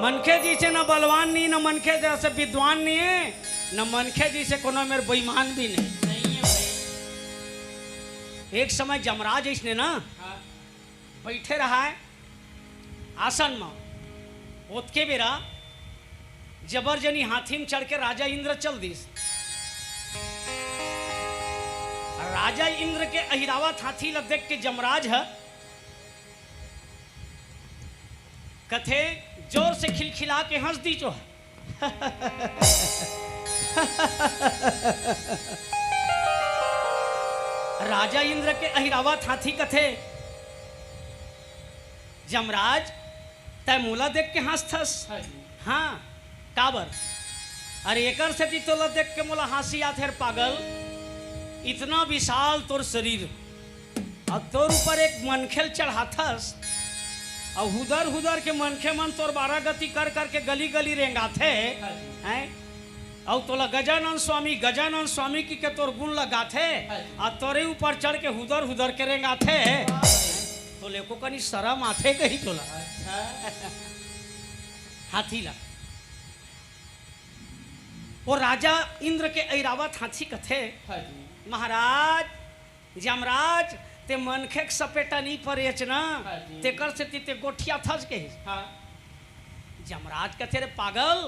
मनखे जी से न बलवान नहीं, न मनखे जैसे विद्वान नहीं है, न मनखे जी से कोनो मेरे बेईमान भी नहीं है भाई। एक समय जमराज इसने ना बैठे रहा है आसन में, ओतके बेरा जबरजनी हाथी में चढ़ के राजा इंद्र चल दिस। राजा इंद्र के अहिरावत हाथी ल देख के जमराज है कथे जोर से खिलखिला के हंस दी जो राजा इंद्र के अहिरावत हाथी कथे जमराज तय मूला देख के हंसथस। हाँ काबर? अरे एकर से तोला देख के मोला हंसी आथे पागल, इतना विशाल तोर शरीर और तोर ऊपर एक मनखेल चढ़ाथस और हुदर हुदर के मनखे मन तोर 12 गति कर करके गली गली रेंगाथे हैं, और तोला गजानन स्वामी की के तोर गुण लगाथे और तोरे ऊपर चढ़ के हुदर हुदर के रेंगाथे। तो लेको कनी शरम आथे कही तोला हाथी ला। वो राजा इंद्र के ऐरावत हाथी कथे महाराज जमराज ते मनखे सपेटा नहीं पड़ेच ना, ते कर से ते गोठिया थस के। जमराज कथे रे पागल,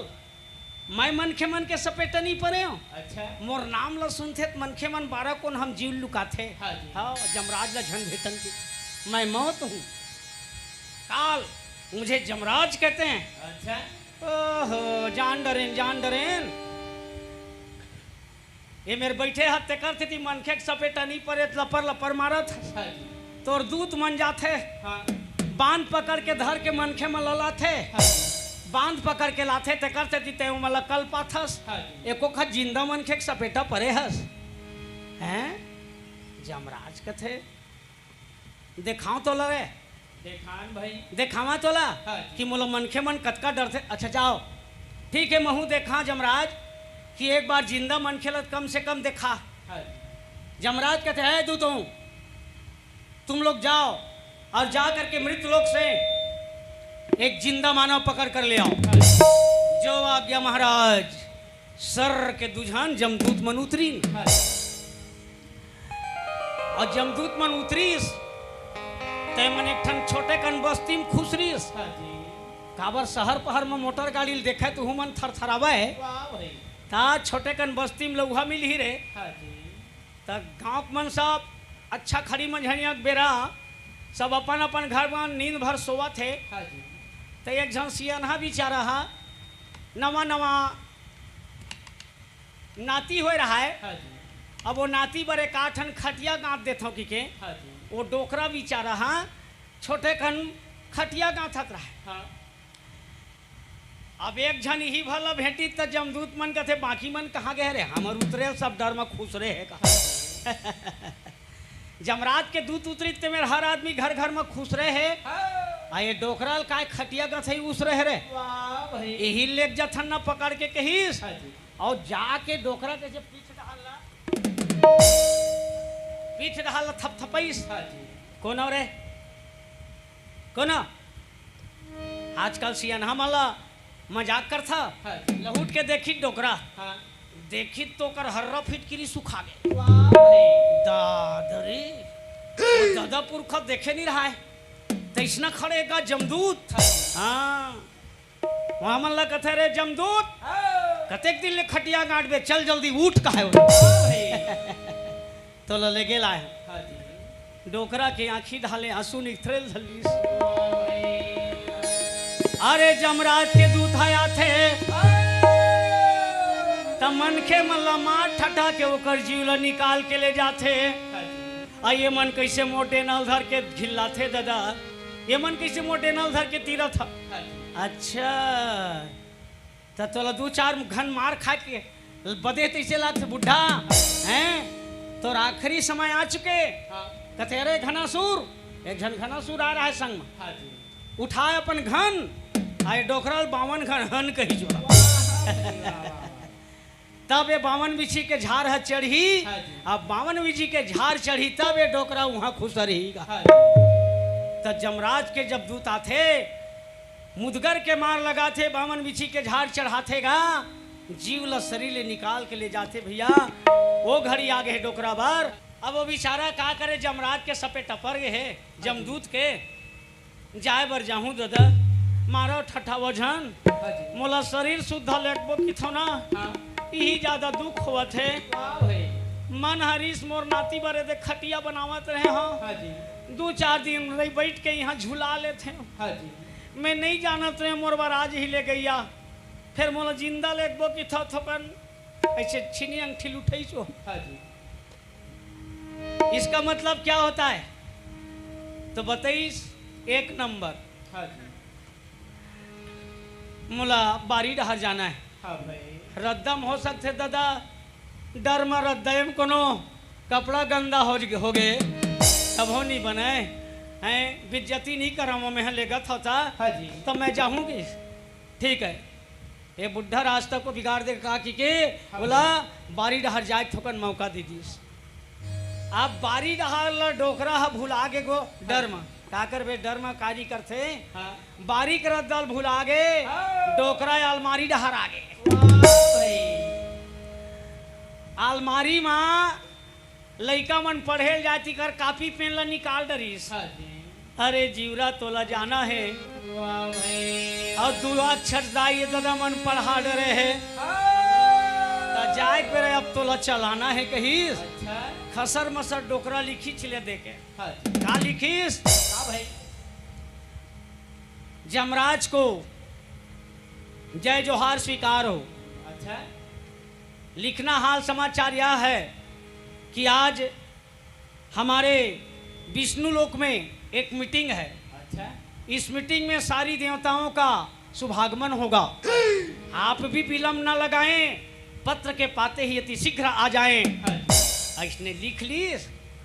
मैं मनखे मन के सपेटा नहीं पड़े हूँ। अच्छा मोर नाम ला सुनते मनखे मन 12 कोन हम जीव लुकाथे। हाँ जमराज ला झन भेटन की मैं मौत हूँ काल, मुझे जमराज कहते हैं। अच्छा ओहो जान डरेन ये मेरे बैठे हाथ ते करते थी मनखे सपेटा नहीं पड़े लपर लपर मारत तोर दूत मन जाते। बांध पकड़ के धर के मनखे में ललाथे, बांध पकड़ के लाथे ते करते थी ते मला कल पाथस एको खा जिंदा मनखे सपेटा परे हस हैं। जमराज कथे देखाओ तो लगे देखान भाई देखावा तोला कि मोला मनखे मन कतका डरते। अच्छा जाओ ठीक है महू देखा जमराज कि एक बार जिंदा मनखे ल कम से कम देखा। जमराज कहते हैं दूतों तुम लोग जाओ और जा करके मृत लोक से एक जिंदा मानव पकड़ कर ले आओ। जो आज्ञा महाराज। सर के दुझान जमदूत मन उतरी और जमदूत मन उतरीस ते मन एक ठन छोटे कन बस्ती में खुश रहीस। काबर शहर पहर में मोटर गाड़ी देखे तो मन थरथरावे ता छोटे कन बस्ती में लोहा मिल ही रे। तब गाँव मन सब अच्छा खड़ी मंझनिया बेरा सब अपन अपन घर में नींद भर सोवा थे। तो एक झन सियाना बिचारा नवा नवा नाती हो रहा है। अब वो नाती बड़े काठन खटिया गाँथ देता कि के वो डोकरा बिचारा छोटे कन खटिया गाँथत रहा। अब एक झन ही भला भेटी तो जमदूत मन कथे बाकी मन कहाँ गए रे, हमर उतरे सब डर में खुश रहे है कहा। जमराज के दूत उतरी ते मेरे हर आदमी घर घर में खुश रहे है। आ ये डोकरल का खटिया गथे उस रहे रे यही लेक जथन न पकड़ के कहीस और जाके डोकरा के पीठ डाल थपथपईस। कौन रे कौन आजकल सियाना माला मजाक कर था लहुट के देखी डोकरा देखी तो कर हर्रा फिटकिरी सुखा गए। दादरे दादा पुरखा देखे नहीं रहा है तैसना खड़ेगा जमदूत। हाँ वहां मन ला कथे रे जमदूत कतेक दिन ले खटिया गांठ बे चल जल्दी उठ का है तो ले गेला है डोकरा के आंखी ढाले आंसू निकले झल्लीस। अरे जमराज के दूत आया थे तब मनखे मल्ला मार ठटा के ओकर जीवला निकाल के ले जाते। ये मन कैसे मोटे नल धर के घिल्ला थे दादा, ये मन कैसे मोटे नल धर के तीरा था। अच्छा तो तोला 2-4 घन मार खा के बदे तैसे लात बुढ़ा हैं तो आखिरी समय आ चुके। कहते अरे घनासुर एक झन घनासुर आ रहा है संग में, उठाए अपन घन आए डोकरल 52 घन हन कही जोड़ा। तब ये 52 बिछी के झाड़ है चढ़ी, अब 52 बिछी के झाड़ चढ़ी तब ये डोकरा वहां खुश रहेगा। तब जमराज के जब दूत आते मुदगर के मार लगाते, बामन बिछी के झाड़ चढ़ाते गा, जीव ल शरीर निकाल के ले जाते भैया। वो घड़ी आ गए डोकरा बार। अब वो बेचारा का करे, जमराज के सपे टपर गए है, जमदूत के जाए बर जाहूँ दादा, मारो ठट्ठा वजन मोला शरीर शुद्ध लेटबो की थो ना, यही ज्यादा दुख होवत है। मन हरीश मोर नाती बरे दे खटिया बनावत रहे हो, 2-4 दिन रही बैठ के यहाँ झुला लेते हो। मैं नहीं जानत रहे मोर बार आज ही ले गैया, फिर मोला जिंदा लेटबो की थो थोकन ऐसे छीनी अंगठी लुठई चो। इसका मतलब क्या होता है तो बताइस। 1 नंबर मोला बारी डहर जाना है, रद्दम हो सकते दादा, डर में रद्दम कोनो कपड़ा गंदा हो गए तब हो नहीं बने हैं, बेइज्जती नहीं करा मैं लेगत होता तो मैं जाऊंगी। ठीक है, ये बुढ़ा रास्ता को बिगाड़ दे कहा कि के बोला बारी डहर जाए थोकन मौका दे दीस। आप बारी डहर डोकरा भूला गे गो डर में का करबे, डर में काजी करते बारी कर दल भूला गे, डोकरा अलमारी डहर आ गे। अलमारी में लइका मन पढ़े जाती कर कापी पेन ला निकाल डरीस। अरे जीवरा तोला जाना है और 2 अक्षर दाई दादा मन पढ़ा डरे है, जाए करे अब तोला चलाना है कहीं। खसर मसर डोकरा लिखी छिले देके का लिखीस भाई, जमराज को जय जोहार स्वीकार हो। अच्छा, लिखना हाल समाचार यह है कि आज हमारे विष्णु लोक में एक मीटिंग है। अच्छा, इस मीटिंग में सारी देवताओं का शुभागमन होगा। आप भी विलंब न लगाएं, पत्र के पाते ही अति शीघ्र आ जाएं। इसने लिख ली,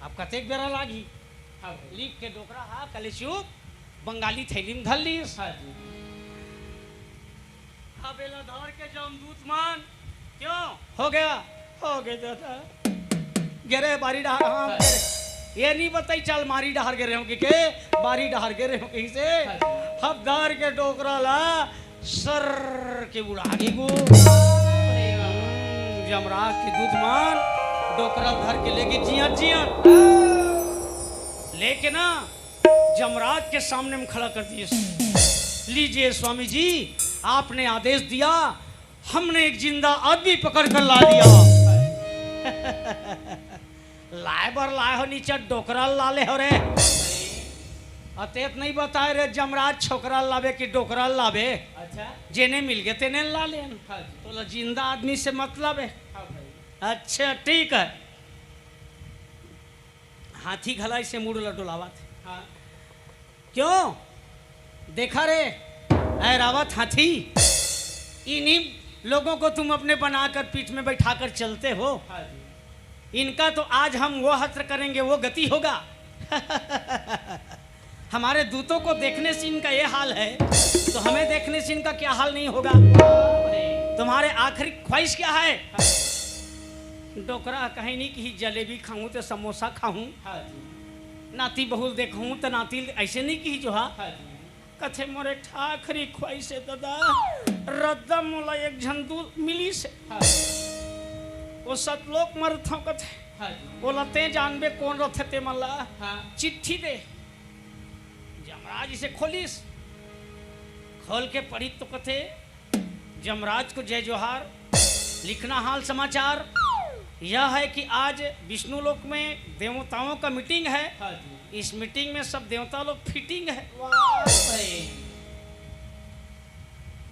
आप कतेक बेरा लागी लिख के डोकरा हा कलेशु बंगाली थैली में धर ली। बेला धर के जमदूत मान क्यों हो गया दादा, गिरे बारी डहार। हाँ ये नहीं बताई चल मारी डहार गिरे हो के बारी डहार गिरे हो कहीं से, अब धर के डोकरा ला सर के उड़ा गे गो। जमराज के दूध मान डोकरा धर के लेके जिया लेके ना जमराज के सामने में खड़ा कर दिए। लीजिए स्वामी जी, आपने आदेश दिया, हमने एक जिंदा आदमी पकड़ कर ला दिया। लाए बर लाए हो नीचे डोकरा लाले हो रे, अतेत नहीं बताए रे जमराज छोकरा लावे कि डोकरा लावे। अच्छा, जेने मिल गए तेने ला ले, तो जिंदा आदमी से मतलब है। अच्छा ठीक है, हाथी घलाई से मुड़ डोलावा थे। हाँ। क्यों देखा रे ऐरावत हाथी, इन्हीं लोगों को तुम अपने बनाकर पीठ में बैठाकर चलते हो। हाँ, इनका तो आज हम वो हस्त्र करेंगे वो गति होगा। हमारे दूतों को देखने से इनका ये हाल है, तो हमें देखने से इनका क्या हाल नहीं होगा। तुम्हारे आखिरी ख्वाहिश क्या है? डोकरा कहीं नहीं कि जलेबी खाऊं तो समोसा खाऊं, नाती बहुल देखूं तो नाती ऐसे नहीं की जो कथे मोरे ठाखरी ख्वाहिश है दादा, रद्दम मोला एक झंडू मिली से वो सतलोक मरत हूँ कथे बोला ते जानबे कौन रथे ते मल्ला चिट्ठी दे। जमराज इसे खोलिस, खोल के पढ़ी तो कथे जमराज को जय जोहार। लिखना हाल समाचार यह है कि आज विष्णु लोक में देवताओं का मीटिंग है। इस मीटिंग में सब देवता लोग फिटिंग है।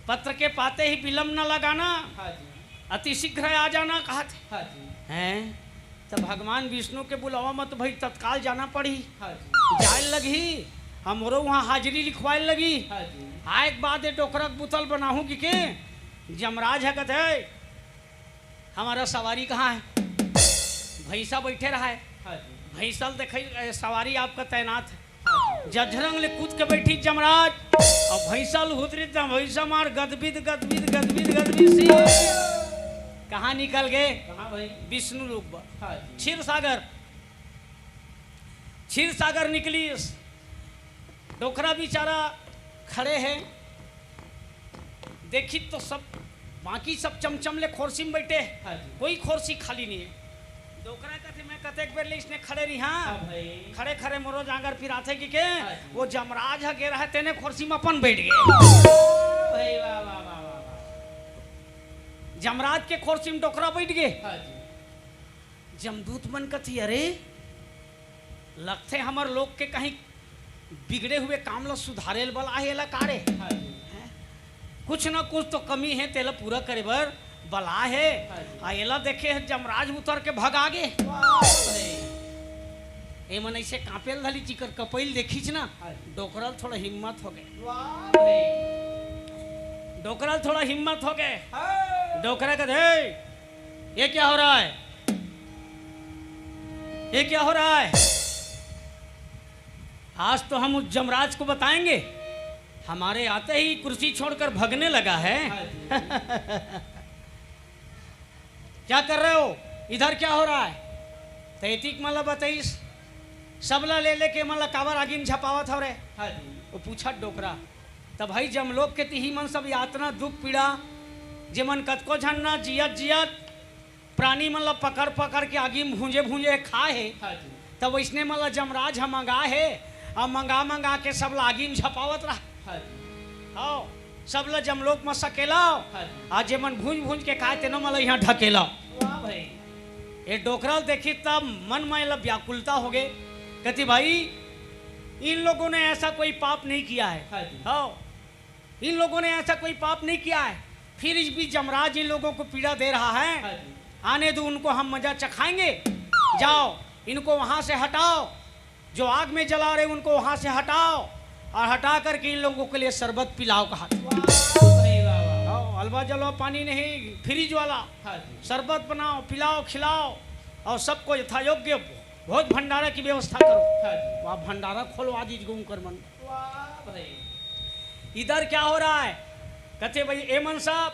पत्र के पाते ही विलंब न लगाना, अति शीघ्र आ जाना कहा थे। हैं तो भगवान विष्णु के बुलावा मत भाई तत्काल जाना पड़ी। जाए लगी हमरो वहाँ हाजिरी लिखवाए लगी। एक बाद डोकरा बुतल बनाऊँ कि के जमराज है कहते हमारा सवारी कहाँ है? भैंसा बैठे रहा है, भैंसल देखे सवारी आपका तैनात है। जझरंग ले कूद के बैठी जमराज और भैंसल हुतरित भैंसा मार गदबिद गदबिद गदबिद गदबिद से कहाँ निकल गए? विष्णु लोक क्षीर सागर। क्षीर सागर निकली, डोकरा बेचारा खड़े हैं, देखी तो सब बाकी सब चमचमले खोरसी में बैठे, कोई खोरसी खाली नहीं है। डोकरा कहते मैं कतेक बेर ले इसने खड़े रही, हाँ खड़े खड़े मोरो जांगर फिर आते कि के वो जमराज ह गे रहा तेने खोरसी में अपन बैठ गए। जमराज के खोरसी में डोकरा बैठ गए। जमदूत मन कथी अरे लगते हमार लोग के कहीं बिगड़े हुए काम ला सुधारेल बल आहे ला कारे, कुछ ना कुछ तो कमी है तेला पूरा करे बर बला है। आयला देखे जमराज उतर के भग आगे। ए मन ऐसे कांपेल धली चिकर कपैल देखीच ना, डोकरल थोड़ा हिम्मत हो गए, डोकरल थोड़ा हिम्मत हो गए। डोकरा कहते ये क्या हो रहा है, ये क्या हो रहा है? आज तो हम उस जमराज को बताएंगे, हमारे आते ही कुर्सी छोड़कर भगने लगा है। क्या कर रहे हो इधर, क्या हो रहा है? तैतिक मला बताइस सबला ले लेके मला कावर आगिन झपावत हो रे। वो पूछा डोकरा तब भाई जमलोक के तिही मन सब यातना दुख पीड़ा जे मन कतको झन्ना जियत जियत प्राणी मन ला पकड़ पकड़ के आगी में भूंजे भूंजे खाए है। तब वैसने मला जमराज हम मंगा है और मंगा मंगा के सब लागी में झपावत रहा। आओ सब ला जमलोक में सकेला आज जे मन भूंज भूंज के खाए तेनो मला यहाँ ढकेला। ये डोकरल देखी तब मन में ला व्याकुलता हो गए। कहती भाई इन लोगों ने ऐसा कोई पाप नहीं किया है, आओ इन लोगों ने ऐसा कोई पाप नहीं किया है, फिर इस बीच जमराज इन लोगों को पीड़ा दे रहा है। आने दो उनको, हम मजा चखाएंगे। जाओ इनको वहां से हटाओ, जो आग में जला रहे उनको वहां से हटाओ और हटा करके इन लोगों के लिए शरबत पिलाओ। कहा हलवा जलो पानी नहीं, फ्रिज वाला शरबत बनाओ पिलाओ खिलाओ और सबको यथा योग्य भोज भंडारा की व्यवस्था करो। वह भंडारा खोलवा दीजिए घूम कर मन। इधर क्या हो रहा है? कहते भाई एमन साहब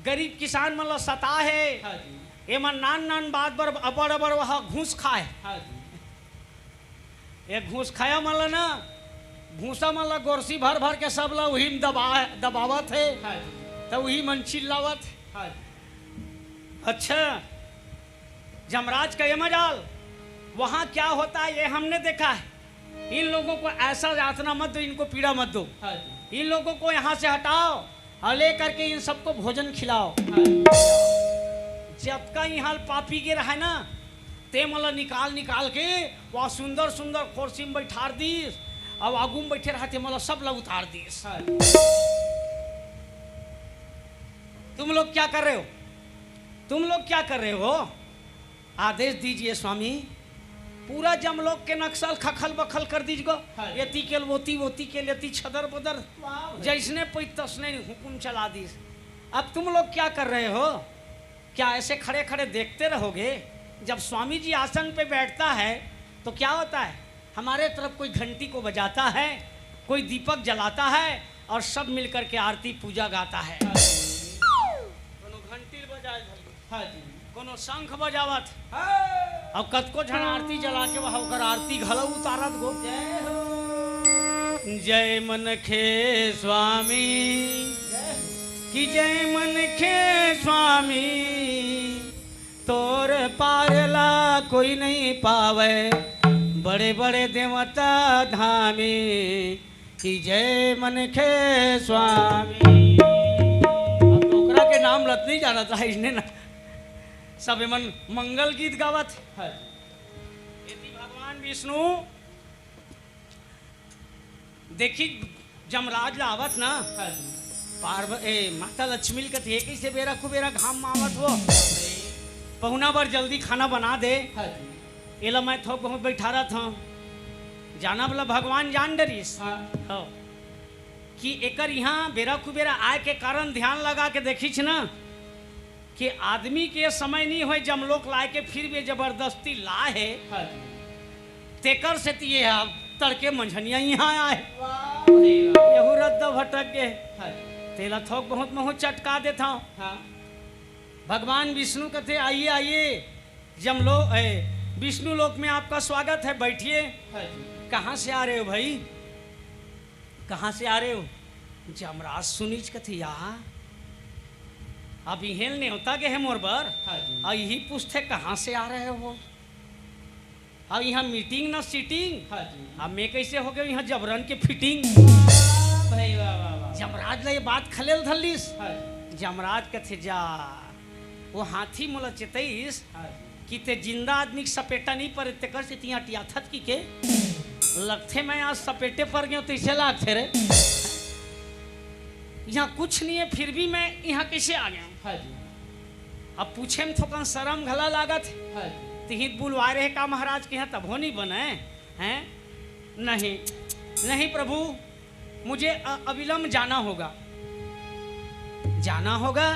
गरीब किसान मतलब सता है, एमन नान नान बात बर अबर अबर वह घूस खाए। ये घूस खाया मतलब ना भूसा मतलब गोरसी भर भर के सब लोग वही दबावत है, तो वही मन चिल्लावत। अच्छा जमराज का ये मजाल, वहां क्या होता है ये हमने देखा है। इन लोगों को ऐसा यातना मत दो, इनको पीड़ा मत दो, इन लोगों को यहाँ से हटाओ और ले करके इन सबको भोजन खिलाओ। जब का यहाँ पापी गिर है ना ते मतलब निकाल निकाल के वह सुंदर सुंदर कुर्सी में बैठा दीस अब आगू में बैठे रहते मतलब सब लोग उतार दीस। तुम लोग क्या कर रहे हो, तुम लोग क्या कर रहे हो? आदेश दीजिए स्वामी, पूरा जमलोक के नक्सल खखल बखल कर दीजिए। यति के वोती वोती के लेती छदर बदर जैसने पै तसने हुकुम चला दी। अब तुम लोग क्या कर रहे हो? क्या ऐसे खड़े खड़े देखते रहोगे? जब स्वामी जी आसन पे बैठता है तो क्या होता है, हमारे तरफ कोई घंटी को बजाता है, कोई दीपक जलाता है और सब मिलकर के आरती पूजा गाता है। कोनो घंटी बजाए, कोनो शंख बजावत और कतको झन आरती जला के वह होकर आरती घलो उतारत गो। जय मन खे स्वामी कि जय मन खे स्वामी, तोर पारला कोई नहीं पावे, बड़े बड़े देवता धामी कि जय मन खे स्वामी। डोकरा के नाम लत नहीं जाना था इसने ना, सब मन मंगल गीत गावत है। यदि भगवान विष्णु देखी जमराज लावत ना माता लक्ष्मी का थे कैसे बेरा कुबेरा घाम मावत हो, पहुना बार जल्दी खाना बना दे। एला मैं थोक बहुत बैठा रहा था, जाना बोला भगवान जान डरीस कि एकर यहाँ बेरा कुबेरा आए के कारण ध्यान लगा के देखी ना कि आदमी के समय नहीं हो जमलोक लाए के फिर भी जबरदस्ती लाए है, तेकर से ये तड़के मंझनिया यहाँ आए यहू रद्द भटक गए। तेला थोक बहुत बहुत चटका देता हूँ। भगवान विष्णु कहते आइए आइए जमलोक विष्णु लोक में आपका स्वागत है, बैठिए। कहाँ से आ रहे हो भाई, कहाँ से आ रहे हो? जमराज सुनीच कहते या अब इहेल नहीं होता के है मोर बर हाँ जी और यही पूछते कहाँ से आ रहे हो अब यहाँ मीटिंग ना सीटिंग हाँ जी अब मैं कैसे हो गए यहाँ जबरन के फिटिंग भाई वाह वाह वाह जमराज ले ये बात खलेल धलिस हाँ जी जमराज कथे जा वो हाथी मोला चेतईस हाँ जी कि ते जिंदा आदमी के सपेटा नहीं पर ते कर से तिया टियाथत की के लगथे मैं आज सपेटे पर गया तो इसे लागथे रे यहाँ कुछ नहीं है फिर भी मैं यहाँ कैसे आ गया हाँ जी अब पूछे में थोड़ा शर्म घला लागत हाँ जी तिहित बुलवाए रहे का महाराज के यहाँ तब हो नहीं बने हैं नहीं नहीं प्रभु मुझे अविलंब जाना होगा जाना होगा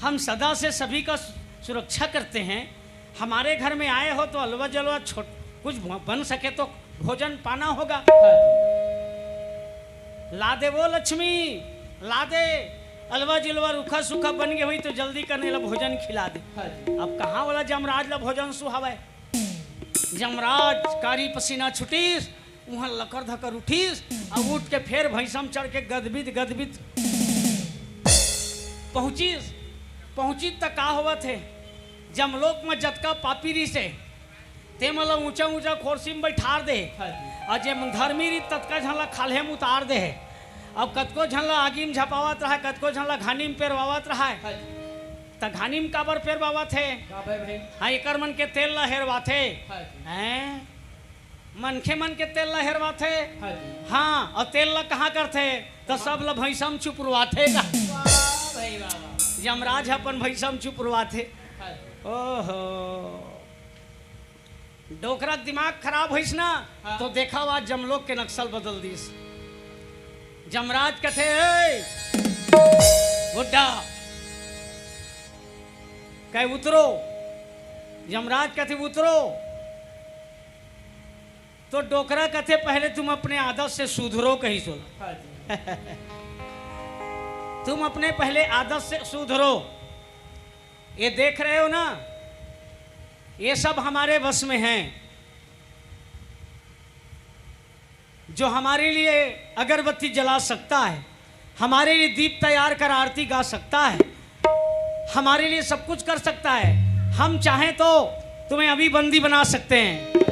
हम सदा से सभी का सुरक्षा करते हैं हमारे घर में आए हो तो अलवा जलवा छोट कुछ बन सके तो भोजन पाना होगा हाँ जी ला दे वो लक्ष्मी ला दे अलवा जिलवा रूखा सूखा बन गए हुई तो जल्दी करने ला भोजन खिला दे हाँ जी अब कहाँ वाला जमराज ला भोजन सुहावे जमराज कारी पसीना छुटीस वहाँ लकर धकर उठीस अब उठ के फिर भैंसम चढ़ के गदबिद गदबिद पहुंची तक का हुआ थे जमलोक में जतका पापीरी से ते मतलब ऊंचा ऊंचा खोरसी में बैठार दे हाँ जी और जे धर्मी रीत तत्का झनला खाल्हे में उतार दे अब कतको झनला आगी में झपावत रहा कतको झनला घानी में पेरवावत रहा हाँ जी त घानी में काबर पेरवावत है का भाई भाई हाँ एकर मन के तेल ला हेरवाथे हाँ जी हैं मनखे मन के तेल ला हेरवाथे हाँ जी हाँ और तेल ला कहाँ करथे तो सब ला भैंसम चुपरवाथे का वाह भाई वाह वाह जमराज अपन भैंसम चुपरवाथे हाँ जी ओहो डोकरा दिमाग खराब होइस ना हाँ। तो देखा हुआ जमलोक के नक्सल बदल दीस जमराज कथे ए बुड्ढा कहे उतरो जमराज कथे उतरो तो डोकरा कथे पहले तुम अपने आदत से सुधरो कही सोला हाँ जी तुम अपने पहले आदत से सुधरो ये देख रहे हो ना ये सब हमारे वश में हैं जो हमारे लिए अगरबत्ती जला सकता है हमारे लिए दीप तैयार कर आरती गा सकता है हमारे लिए सब कुछ कर सकता है हम चाहें तो तुम्हें अभी बंदी बना सकते हैं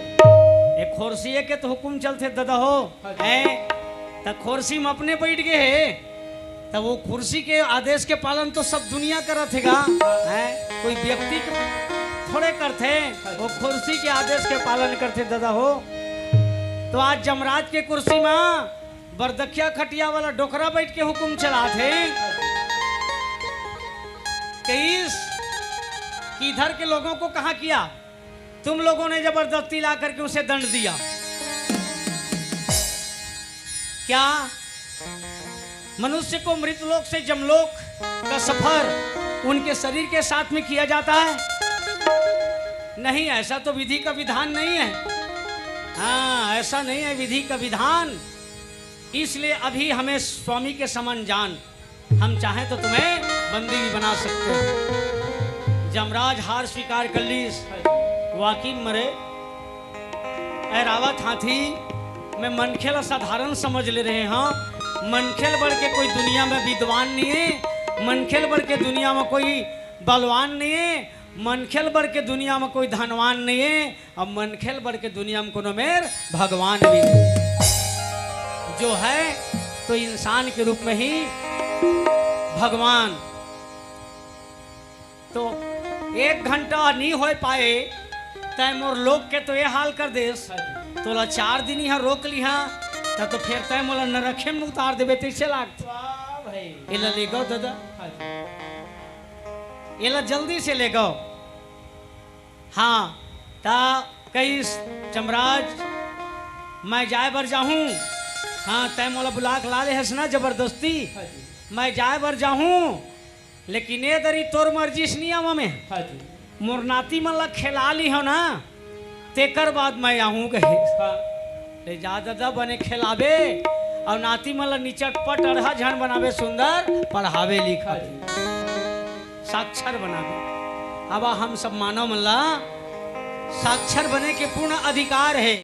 एक खोरसी के तो हुक्म चलते दादा हो है तब खोरसी में अपने बैठ गए है तब वो कुर्सी के आदेश के पालन तो सब दुनिया करथेगा है कोई व्यक्ति थोड़े करते वो कुर्सी के आदेश के पालन करते दादा हो तो आज जमराज के कुर्सी में बरदखिया खटिया वाला डोकरा बैठ के हुक्म चलाते कि इधर के लोगों को कहा किया तुम लोगों ने जबरदस्ती ला करके उसे दंड दिया क्या मनुष्य को मृतलोक से जमलोक का सफर उनके शरीर के साथ में किया जाता है नहीं ऐसा तो विधि का विधान नहीं है हाँ ऐसा नहीं है विधि का विधान इसलिए अभी हमें स्वामी के समान जान हम चाहें तो तुम्हें बंदी भी बना सकते हैं जमराज हार स्वीकार कर ली वाकई मरे ऐरावत हाथी मैं मनखेल साधारण समझ ले रहे हैं मनखेल बढ़ के कोई दुनिया में विद्वान नहीं है मनखेल बढ़ के दुनिया में कोई बलवान नहीं है मनखेल बढ़ के दुनिया में कोई धनवान नहीं है अब मनखेल बढ़ के दुनिया में कोनो मेर भगवान भी नहीं जो है तो इंसान के रूप में ही भगवान तो 1 घंटा नहीं हो पाए तय मोर लोग के तो ये हाल कर देस तोला 4 दिन यहाँ रोक लिहा तब तो फिर तय मोला नरखे में उतार देवे तैसे लाग एला ले गो दादा एला जल्दी से ले गो हाँ ता कई जमराज मैं जाए बर जाहूँ हाँ तय मोला बुला के ला ले हस ना जबरदस्ती मैं जाए बर जाहूँ लेकिन ये दरी तोर मर्जी से नहीं आवा में मोर नाती मन ला खिला ली हो ना तेकर बाद मैं आहूँ कहे ले जा दादा बने खिलावे और नाती मन ला निचट पट अढ़ा झन बनावे सुंदर पढ़ावे लिखावे साक्षर बनावे अब हम सब मानव मन ला साक्षर बने के पूर्ण अधिकार है।